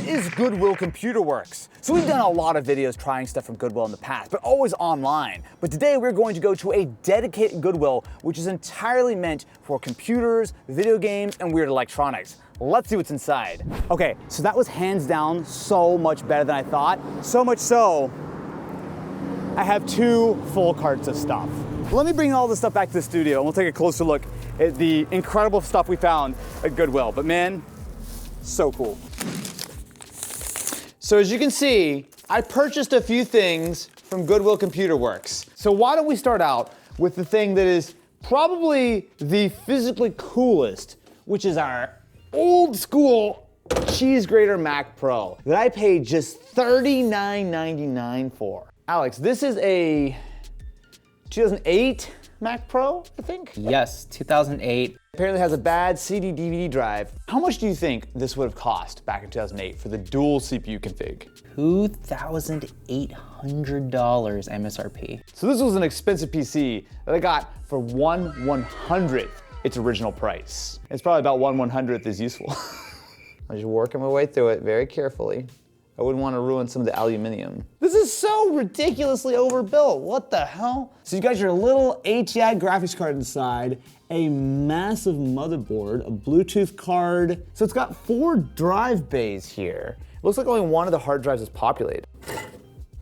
is Goodwill Computer Works. So we've done a lot of videos trying stuff from Goodwill in the past, but always online. But today we're going to go to a dedicated Goodwill, which is entirely meant for computers, video games, and weird electronics. Let's see what's inside. Okay, so that was hands down so much better than I thought. So much so, I have 2 full carts of stuff. Let me bring all this stuff back to the studio and we'll take a closer look at the incredible stuff we found at Goodwill. But man, so cool. So as you can see, I purchased a few things from Goodwill Computer Works. So why don't we start out with the thing that is probably the physically coolest, which is our old school cheese grater Mac Pro that I paid just $39.99 for. Alex, this is a 2008 Mac Pro, I think? Yes, 2008. Apparently has a bad CD DVD drive. How much do you think this would have cost back in 2008 for the dual CPU config? $2,800 MSRP. So this was an expensive PC that I got for 1/100th its original price. It's probably about 1/100th is useful. I'm just working my way through it very carefully. I wouldn't want to ruin some of the aluminum. This is so ridiculously overbuilt. What the hell? So you got your little ATI graphics card inside, a massive motherboard, a Bluetooth card. So it's got 4 drive bays here. It looks like only one of the hard drives is populated.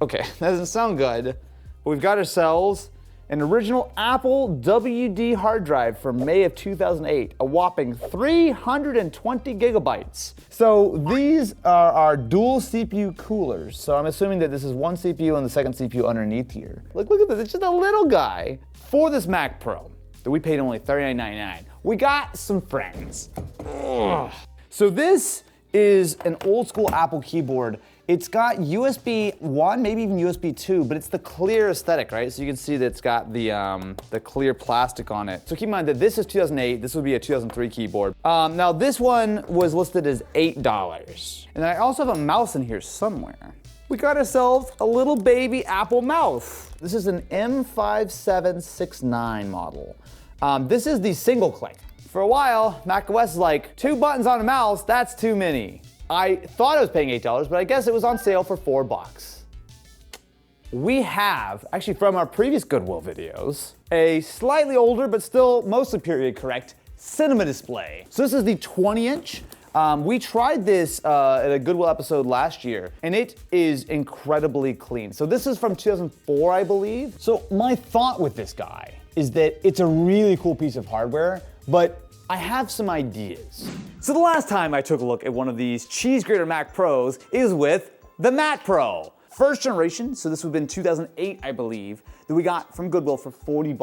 Okay, that doesn't sound good, but we've got ourselves an original Apple WD hard drive from May of 2008, a whopping 320 gigabytes. So these are our dual CPU coolers. So I'm assuming that this is one CPU and the second CPU underneath here. Look at this, it's just a little guy. For this Mac Pro that we paid only $39.99, we got some friends. Ugh. So this is an old school Apple keyboard. It's got USB 1, maybe even USB 2, but it's the clear aesthetic, right? So you can see that it's got the clear plastic on it. So keep in mind that this is 2008, this would be a 2003 keyboard. Now this one was listed as $8. And I also have a mouse in here somewhere. We got ourselves a little baby Apple mouse. This is an M5769 model. This is the single click. For a while, macOS is like, 2 buttons on a mouse, that's too many. I thought I was paying $8, but I guess it was on sale for $4. We have, actually from our previous Goodwill videos, a slightly older, but still mostly period correct, cinema display. So this is the 20-inch. We tried this at a Goodwill episode last year, and it is incredibly clean. So this is from 2004, I believe. So my thought with this guy is that it's a really cool piece of hardware, but I have some ideas. So the last time I took a look at one of these cheese grater Mac Pros is with the Mac Pro. First generation, so this would have been 2008, I believe, that we got from Goodwill for $40.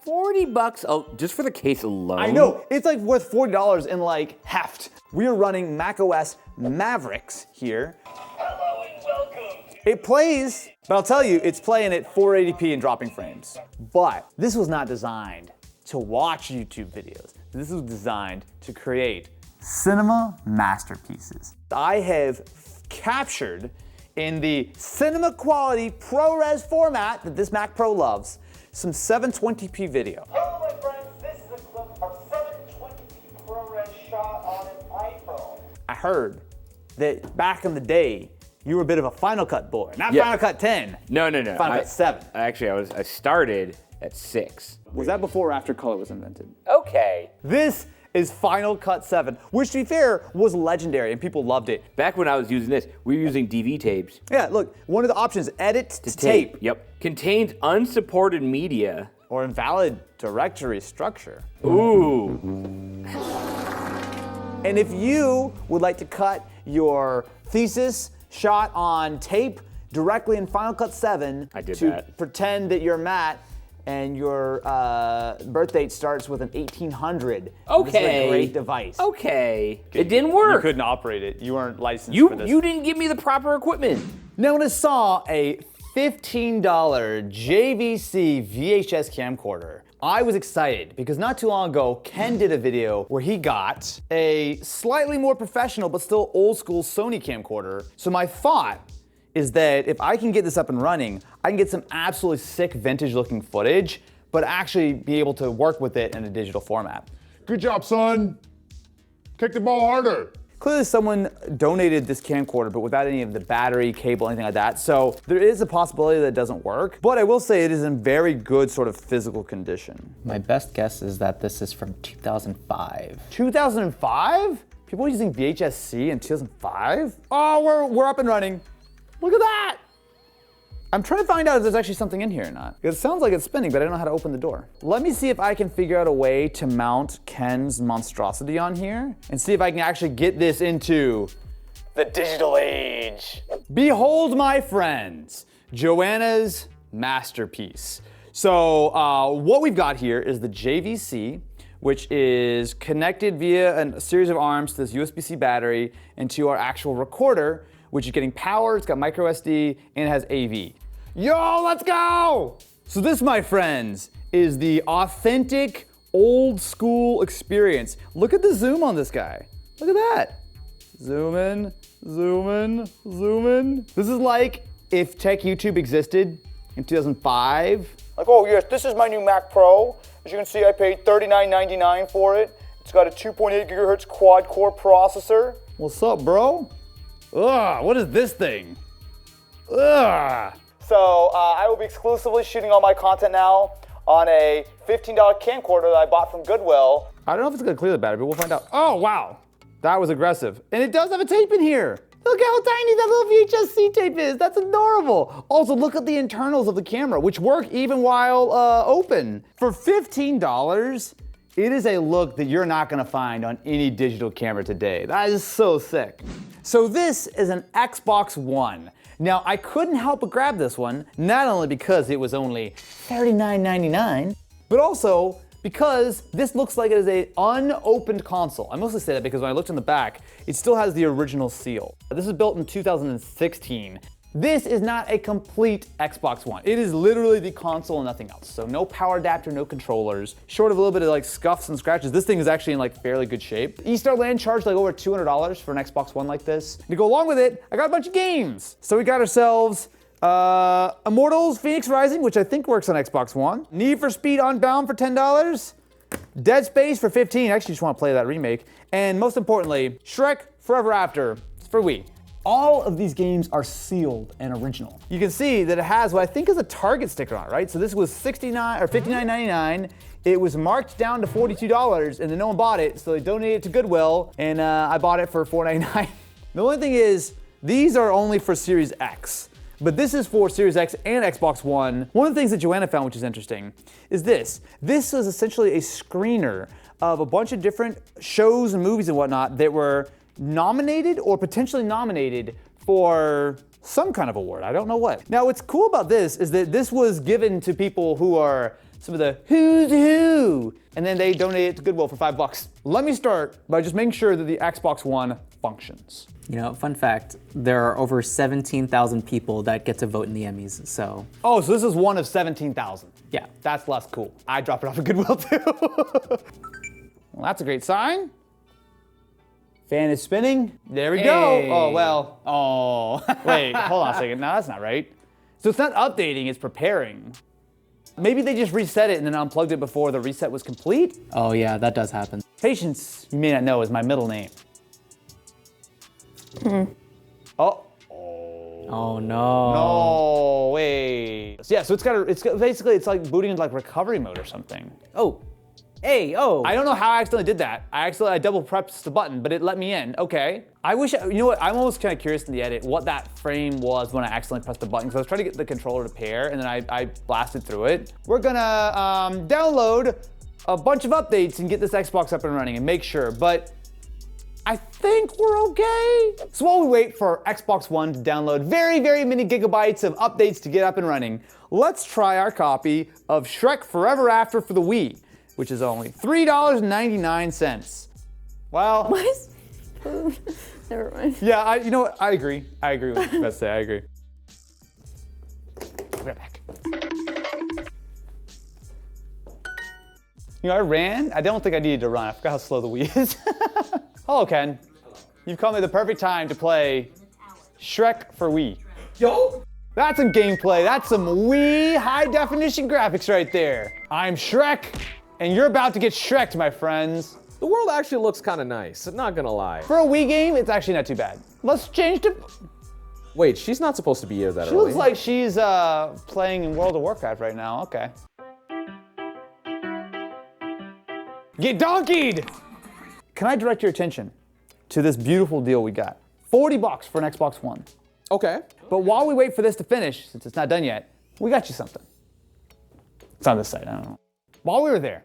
$40? Oh, just for the case alone? I know, it's like worth $40 in like heft. We are running macOS Mavericks here. Hello and welcome. It plays, but I'll tell you, it's playing at 480p and dropping frames. But this was not designed to watch YouTube videos. This was designed to create cinema masterpieces. I have captured in the cinema quality ProRes format that this Mac Pro loves, some 720p video. Hello my friends, this is a clip of 720p ProRes shot on an iPhone. I heard that back in the day, you were a bit of a Final Cut boy. Not Yeah. Final Cut 10. No. Final Cut 7. Actually, I started at 6. Was that before or after color was invented? Okay. This is Final Cut 7, which to be fair, was legendary and people loved it. Back when I was using this, we were using DV tapes. Yeah, look, one of the options, edit to tape. Yep. Contains unsupported media. Or invalid directory structure. Ooh. And if you would like to cut your thesis shot on tape directly in Final Cut 7 I did to that. pretend that you're Matt and your birth date starts with an 1800. Okay. This is a great device. Okay. It didn't You work. couldn't operate it. You weren't licensed You for this. didn't give me the proper equipment. Now when I saw a $15 JVC VHS camcorder, I was excited because not too long ago, Ken did a video where he got a slightly more professional but still old school Sony camcorder. So my thought is that if I can get this up and running, I can get some absolutely sick vintage looking footage, but actually be able to work with it in a digital format. Good job, son. Kick the ball harder. Clearly someone donated this camcorder, but without any of the battery, cable, anything like that. So there is a possibility that it doesn't work, but I will say it is in very good sort of physical condition. My best guess is that this is from 2005. 2005? People were using VHS-C in 2005? Oh, we're up and running. Look at that! I'm trying to find out if there's actually something in here or not. It sounds like it's spinning, but I don't know how to open the door. Let me see if I can figure out a way to mount Ken's monstrosity on here and see if I can actually get this into the digital age. Behold, my friends, Joanna's masterpiece. So what we've got here is the JVC, which is connected via a series of arms to this USB-C battery into our actual recorder, which is getting power, it's got micro SD, and it has AV. Yo, let's go! So this, my friends, is the authentic old school experience. Look at the zoom on this guy. Look at that. Zoom in, zoom in, zoom in. This is like if Tech YouTube existed in 2005. Like, oh yes, this is my new Mac Pro. As you can see, I paid $39.99 for it. It's got a 2.8 gigahertz quad-core processor. What's up, bro? Ugh, what is this thing? Ugh. So I will be exclusively shooting all my content now on a $15 camcorder that I bought from Goodwill. I don't know if it's gonna clear the battery, but we'll find out. Oh, wow. That was aggressive. And it does have a tape in here. Look how tiny that little VHS-C tape is. That's adorable. Also, look at the internals of the camera, which work even while open. For $15, it is a look that you're not gonna find on any digital camera today. That is so sick. So this is an Xbox One. Now, I couldn't help but grab this one, not only because it was only $39.99, but also because this looks like it is an unopened console. I mostly say that because when I looked in the back, it still has the original seal. This is built in 2016. This is not a complete Xbox One. It is literally the console and nothing else. So no power adapter, no controllers. Short of a little bit of like scuffs and scratches, this thing is actually in like fairly good shape. Eastar Land charged like over $200 for an Xbox One like this. To go along with it, I got a bunch of games. So we got ourselves Immortals Phoenix Rising, which I think works on Xbox One. Need for Speed Unbound for $10. Dead Space for $15. I actually just want to play that remake. And most importantly, Shrek Forever After for Wii. All of these games are sealed and original. You can see that it has what I think is a Target sticker on it, right? So this was $69 or $59.99. It was marked down to $42, and then no one bought it, so they donated it to Goodwill, and I bought it for $4.99. The only thing is, these are only for Series X. But this is for Series X and Xbox One. One of the things that Joanna found, which is interesting, is this. This is essentially a screener of a bunch of different shows and movies and whatnot that were nominated or potentially nominated for some kind of award. I don't know what. Now, what's cool about this is that this was given to people who are some of the who's who, and then they donated it to Goodwill for $5. Let me start by just making sure that the Xbox One functions. You know, fun fact, there are over 17,000 people that get to vote in the Emmys, so. Oh, so this is one of 17,000. Yeah. That's less cool. I dropped it off at Goodwill too. Well, that's a great sign. Fan is spinning. There we go. Oh, well. Oh. Wait, hold on a second. No, that's not right. So it's not updating, it's preparing. Maybe they just reset it and then unplugged it before the reset was complete? Oh yeah, that does happen. Patience, you may not know, is my middle name. Oh. Oh no. No, wait. Yeah, so it's basically, it's like booting into like recovery mode or something. Oh. Hey, oh. I don't know how I accidentally did that. I double pressed the button, but it let me in. Okay. I wish, you know what, I'm almost kind of curious in the edit what that frame was when I accidentally pressed the button, because I was trying to get the controller to pair, and then I blasted through it. We're gonna download a bunch of updates and get this Xbox up and running and make sure, but I think we're okay. So while we wait for Xbox One to download very, very many gigabytes of updates to get up and running, let's try our copy of Shrek Forever After for the Wii, which is only $3.99. Well, What? Never mind. yeah, you know what? I agree. I agree with what Beth say. I agree. I'll be right back. You know, I ran. I don't think I needed to run. I forgot how slow the Wii is. Hello, Ken. You've come at the perfect time to play Shrek for Wii. Yo! That's some gameplay. That's some Wii high-definition graphics right there. I'm Shrek, and you're about to get Shreked, my friends. The world actually looks kind of nice, not gonna lie. For a Wii game, it's actually not too bad. Let's change to... Wait, she's not supposed to be here that She early. looks like she's playing in World of Warcraft right now, okay. Get donkeyed! Can I direct your attention to this beautiful deal we got? $40 for an Xbox One. Okay. But while we wait for this to finish, since it's not done yet, we got you something. It's on this side, I don't know. While we were there,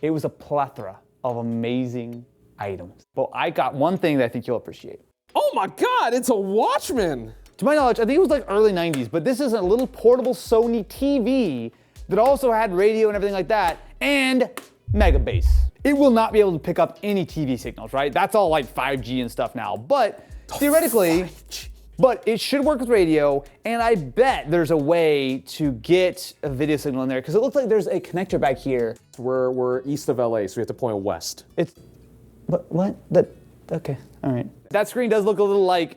it was a plethora of amazing items. But I got one thing that I think you'll appreciate. Oh my God, it's a Watchman. To my knowledge, I think it was like early 90s, but this is a little portable Sony TV that also had radio and everything like that, and mega bass. It will not be able to pick up any TV signals, right? That's all like 5G and stuff now, but theoretically, but it should work with radio, and I bet there's a way to get a video signal in there, because it looks like there's a connector back here. We're east of LA, so we have to point west. It's, what? Okay, all right. That screen does look a little like,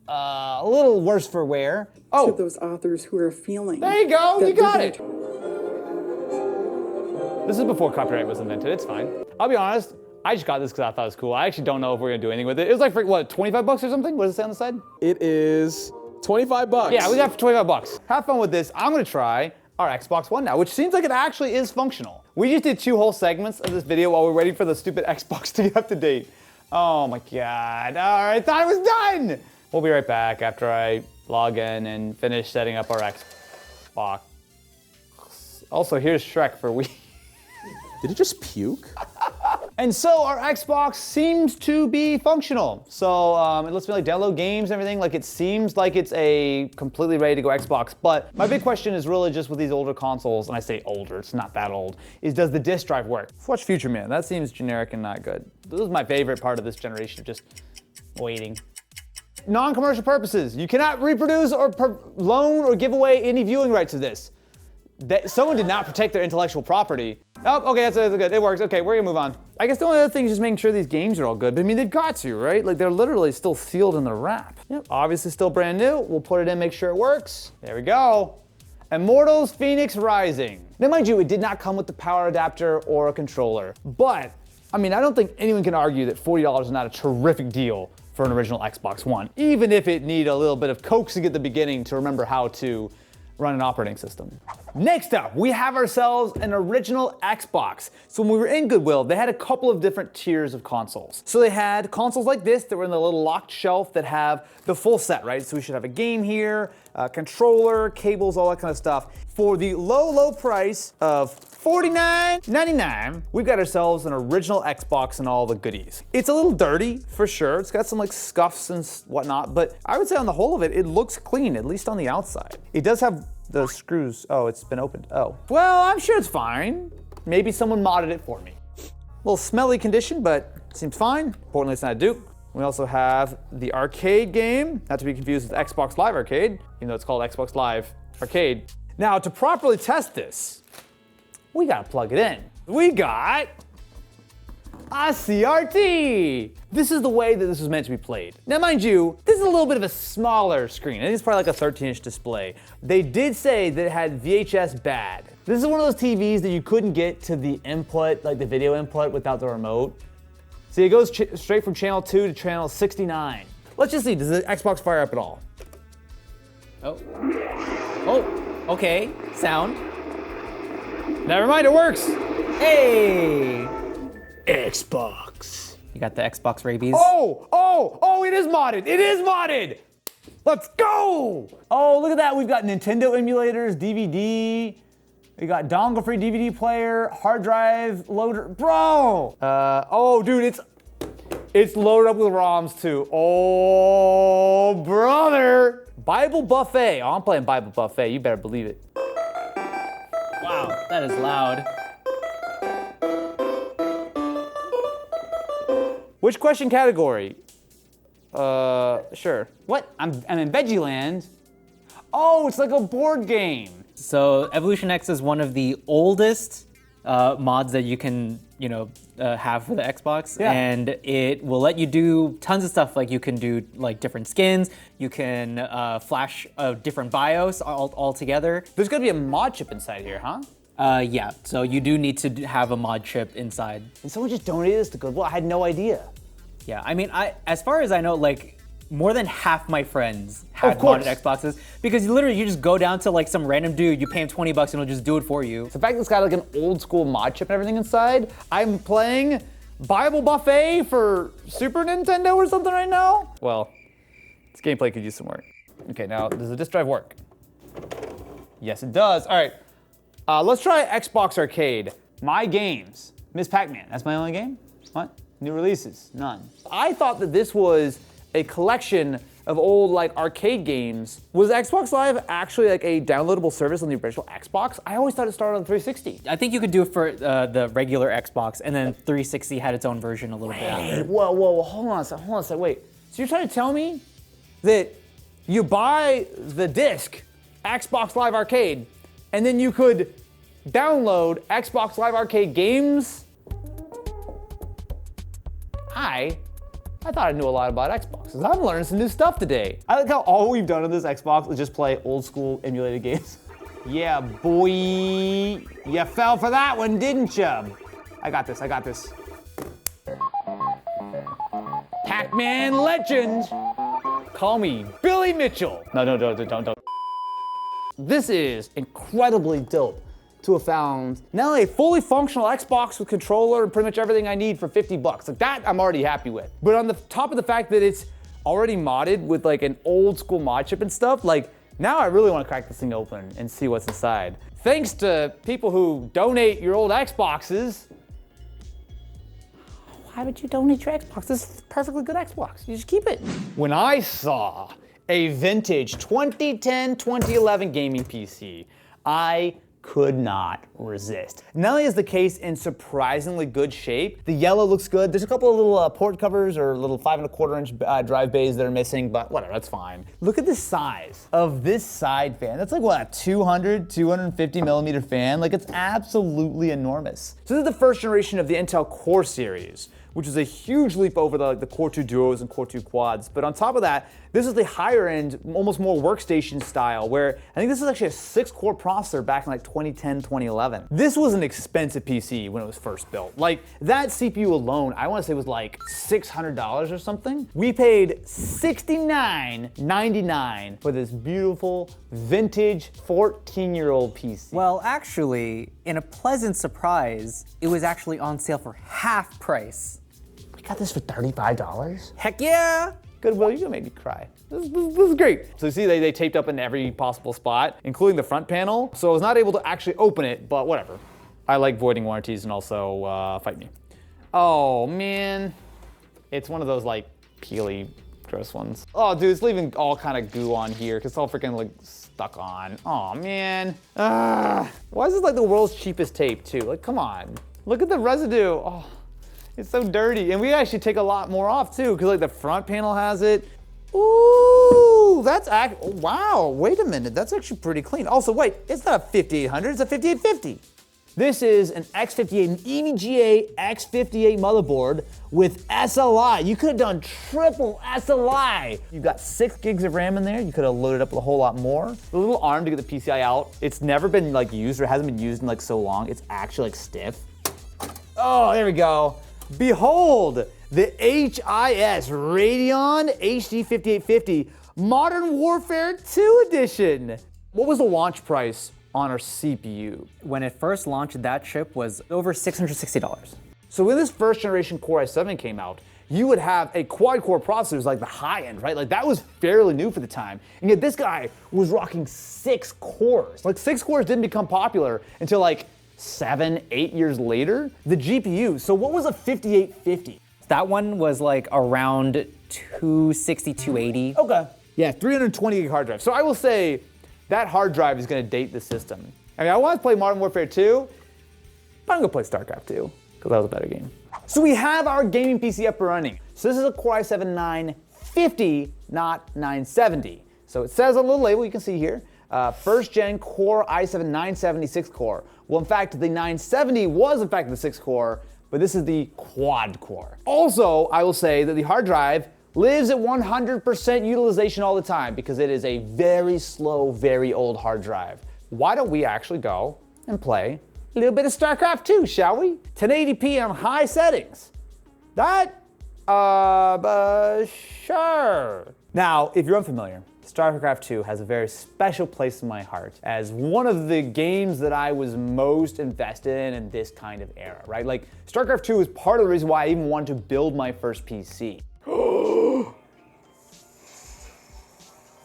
a little worse for wear. Oh, To those authors who are feeling. there you go, that you got they're it. This is before copyright was invented, it's fine. I'll be honest, I just got this because I thought it was cool. I actually don't know if we're gonna do anything with it. It was like, for, what, 25 bucks or something? What does it say on the side? It is 25 bucks. Yeah, we got it for 25 bucks. Have fun with this. I'm gonna try our Xbox One now, which seems like it actually is functional. We just did 2 whole segments of this video while we're waiting for the stupid Xbox to get up to date. Oh my God, all right, I thought it was done. We'll be right back after I log in and finish setting up our Xbox. Also, here's Shrek for Wii. Did it just puke? And so our Xbox seems to be functional. So it lets me like download games and everything. Like it seems like it's a completely ready to go Xbox. But my big question is really just with these older consoles, and I say older, it's not that old, is does the disk drive work? Let's watch Future Man. That seems generic and not good. This is my favorite part of this generation of just waiting. Non-commercial purposes. You cannot reproduce or loan or give away any viewing rights to this. Someone did not protect their intellectual property. Oh, okay, that's good. It works. Okay, we're gonna move on. I guess the only other thing is just making sure these games are all good. But I mean, they've got to, right? Like they're literally still sealed in the wrap. Yep, obviously still brand new. We'll put it in, make sure it works. There we go. Immortals Phoenix Rising. Now, mind you, it did not come with the power adapter or a controller. But, I mean, I don't think anyone can argue that $40 is not a terrific deal for an original Xbox One, even if it need a little bit of coaxing at the beginning to remember how to run an operating system. Next up, we have ourselves an original Xbox. So when we were in Goodwill, they had a couple of different tiers of consoles. So they had consoles like this that were in the little locked shelf that have the full set, right? So we should have a game here, a controller, cables, all that kind of stuff. For the low price of $49.99, we've got ourselves an original Xbox and all the goodies. It's a little dirty, for sure. It's got some like scuffs and whatnot, but I would say on the whole of it, it looks clean, at least on the outside. It does have the screws. Oh, it's been opened. Oh. Well, I'm sure it's fine. Maybe someone modded it for me. A little smelly condition, but it seems fine. Importantly, it's not a dupe. We also have the arcade game, not to be confused with Xbox Live Arcade, even though it's called Xbox Live Arcade. Now, to properly test this, we gotta plug it in. We got a CRT. This is the way that this was meant to be played. Now, mind you, this is a little bit of a smaller screen. I think it's probably like a 13-inch display. They did say that it had VHS bad. This is one of those TVs that you couldn't get to the input, like the video input, without the remote. See, it goes straight from channel 2 to channel 69. Let's just see, does the Xbox fire up at all? Oh, okay. Sound. Never mind, it works. Hey! Xbox. You got the Xbox rabies. Oh, it is modded. It is modded. Let's go. Oh, look at that. We've got Nintendo emulators, DVD. We got dongle-free DVD player, hard drive loader. Bro. Oh, dude, it's loaded up with ROMs too. Oh, brother. Bible Buffet. Oh, I'm playing Bible Buffet. You better believe it. Wow, that is loud. Which question category? Sure. What? I'm in Veggie Land. Oh, it's like a board game. So Evolution X is one of the oldest mods that you can, have for the Xbox, Yeah. and it will let you do tons of stuff. Like you can do like different skins, you can flash different BIOS all together. There's gonna be a mod chip inside here, huh? Yeah, so you do need to have a mod chip inside. And someone just donated this to Goodwill? I had no idea. Yeah, I mean, as far as I know, like, more than half my friends had course. modded Xboxes because you just go down to like some random dude, you pay him $20 and he'll just do it for you. The fact that it's got like an old school mod chip and everything inside, I'm playing Bible Buffet for Super Nintendo or something right now. Well, this gameplay could use some work. Okay, now does the disk drive work? Yes, it does. All right, let's try Xbox Arcade. My games. Miss Pac-Man, that's my only game? What? New releases, none. I thought that this was a collection of old like arcade games. Was Xbox Live actually like a downloadable service on the original Xbox? I always thought it started on 360. I think you could do it for the regular Xbox, and then 360 had its own version a little bit after. Whoa, hold on a sec, wait. So you're trying to tell me that you buy the disc, Xbox Live Arcade, and then you could download Xbox Live Arcade games? I thought I knew a lot about Xboxes. I'm learning some new stuff today. I like how all we've done on this Xbox is just play old school emulated games. Yeah, boy. You fell for that one, didn't you? I got this. Pac-Man Legend. Call me Billy Mitchell. No, don't. This is incredibly dope to have found not only a fully functional Xbox with controller and pretty much everything I need for $50. Like that, I'm already happy with. But on the top of the fact that it's already modded with like an old school mod chip and stuff, like now I really want to crack this thing open and see what's inside. Thanks to people who donate your old Xboxes. Why would you donate your Xbox? This is a perfectly good Xbox. You just keep it. When I saw a vintage 2010, 2011 gaming PC, I could not resist. Not only is the case in surprisingly good shape, the yellow looks good. There's a couple of little port covers or little 5¼ inch drive bays that are missing, but whatever, that's fine. Look at the size of this side fan. That's like what, a 250 millimeter fan? Like it's absolutely enormous. So this is the first generation of the Intel Core series, which is a huge leap over the Core 2 Duos and Core 2 Quads. But on top of that, this is the higher end, almost more workstation style, where I think this is actually a 6-core processor back in like 2010, 2011. This was an expensive PC when it was first built. Like that CPU alone, I wanna say was like $600 or something. We paid $69.99 for this beautiful, vintage, 14-year-old PC. Well, actually, in a pleasant surprise, it was actually on sale for half price. We got this for $35? Heck yeah! Goodwill, you're gonna make me cry. This is great. So you see they taped up in every possible spot, including the front panel. So I was not able to actually open it, but whatever. I like voiding warranties and also fight me. Oh man. It's one of those like peely, gross ones. Oh dude, it's leaving all kind of goo on here because it's all freaking like stuck on. Oh man. Why is this like the world's cheapest tape too? Like come on. Look at the residue. Oh. It's so dirty, and we actually take a lot more off too, because like the front panel has it. Ooh, wow, wait a minute, that's actually pretty clean. Also, wait, it's not a 5800, it's a 5850. This is an X58, an EVGA X58 motherboard with SLI. You could have done triple SLI. You've got 6 gigs of RAM in there. You could have loaded up with a whole lot more. The little arm to get the PCI out, it's never been like used or hasn't been used in like so long. It's actually like stiff. Oh, there we go. Behold, the HIS Radeon HD 5850 Modern Warfare 2 Edition. What was the launch price on our CPU? When it first launched, that chip was over $660. So when this first generation Core i7 came out, you would have a quad-core processor, like the high end, right? Like that was fairly new for the time. And yet this guy was rocking 6 cores. Like 6 cores didn't become popular until like 7, 8 years later. The GPU, so what was a 5850? That one was like around 260, 280. Okay. Yeah, 320 gig hard drive. So I will say that hard drive is gonna date the system. I mean, I want to play Modern Warfare 2, but I'm gonna play StarCraft 2, because that was a better game. So we have our gaming PC up and running. So this is a Core i7 950, not 970. So it says on the little label, you can see here, first gen Core i7 970 6 core. Well, in fact, the 970 was in fact the 6 core, but this is the quad core. Also, I will say that the hard drive lives at 100% utilization all the time because it is a very slow, very old hard drive. Why don't we actually go and play a little bit of StarCraft 2, shall we? 1080p on high settings. That, sure. Now, if you're unfamiliar, StarCraft 2 has a very special place in my heart as one of the games that I was most invested in this kind of era, right? Like, StarCraft 2 is part of the reason why I even wanted to build my first PC.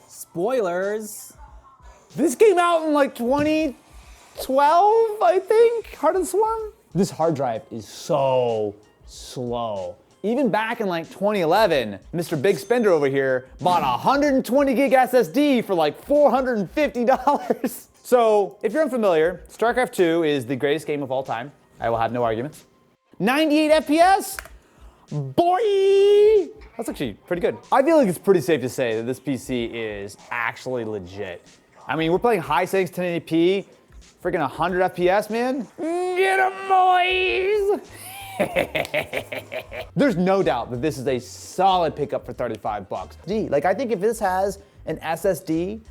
Spoilers. This came out in like 2012, I think, Heart of the Swarm. This hard drive is so slow. Even back in like 2011, Mr. Big Spender over here bought a 120 gig SSD for like $450. So if you're unfamiliar, StarCraft 2 is the greatest game of all time. I will have no arguments. 98 FPS? Boy! That's actually pretty good. I feel like it's pretty safe to say that this PC is actually legit. I mean, we're playing high settings 1080p, freaking 100 FPS, man. Get 'em, boys! There's no doubt that this is a solid pickup for 35 bucks. Like, I think if this has an SSD,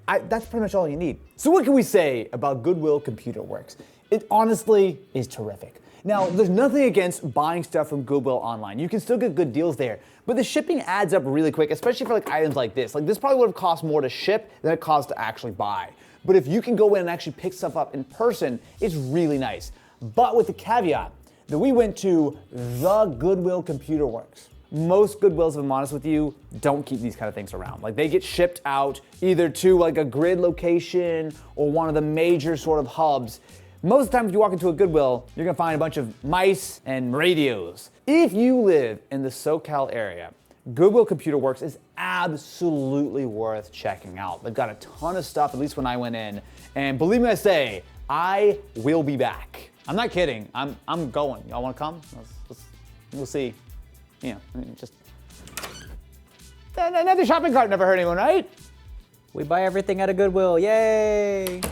that's pretty much all you need. So what can we say about Goodwill Computer Works? It honestly is terrific. Now, there's nothing against buying stuff from Goodwill online. You can still get good deals there, but the shipping adds up really quick, especially for like items like this. Like, this probably would have cost more to ship than it costs to actually buy. But if you can go in and actually pick stuff up in person, it's really nice. But with the caveat that we went to the Goodwill Computer Works. Most Goodwills, if I'm honest with you, don't keep these kind of things around. Like, they get shipped out either to like a grid location or one of the major sort of hubs. Most of the time if you walk into a Goodwill, you're gonna find a bunch of mice and radios. If you live in the SoCal area, Goodwill Computer Works is absolutely worth checking out. They've got a ton of stuff, at least when I went in. And believe me when I say, I will be back. I'm not kidding. I'm going. Y'all want to come? We'll see. You know, just another shopping cart never hurt anyone, right? We buy everything at a Goodwill. Yay!